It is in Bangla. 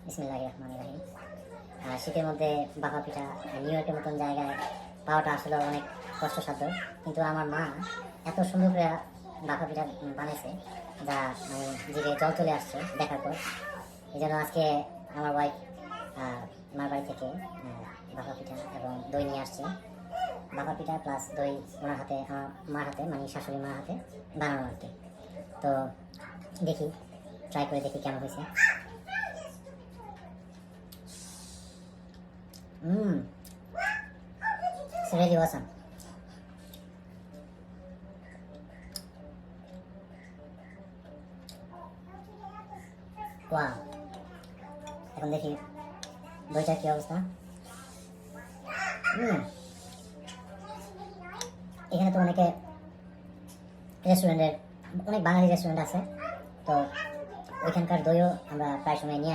বিসমিল্লাহির রহমানির রহিম। শীতের মধ্যে বাফা পিঠা নিউ ইয়র্কের মতন জায়গায় পাওয়াটা আসলে অনেক কষ্টসাধ্য, কিন্তু আমার মা এত সুন্দর করে বাফা পিঠা বানাইছে যা জিভে জল চলে আসছে দেখার পর। এই জন্য আজকে আমার ওয়াইফ মার বাড়ি থেকে বাফা পিঠা এবং দই নিয়ে আসছে। বাফা পিঠা প্লাস দই ওনার হাতে, আমার মার হাতে, মানে শাশুড়ি মার হাতে বানানো আর কি। তো দেখি, ট্রাই করে দেখি কেমন হয়েছে। It's really awesome. Wow. এখন দেখি দইটার কি অবস্থা। এখানে তো অনেক বাঙালি রেস্টুরেন্ট আছে, তো ওইখানকার দইও আমরা প্রায় সময় নিয়ে আসি।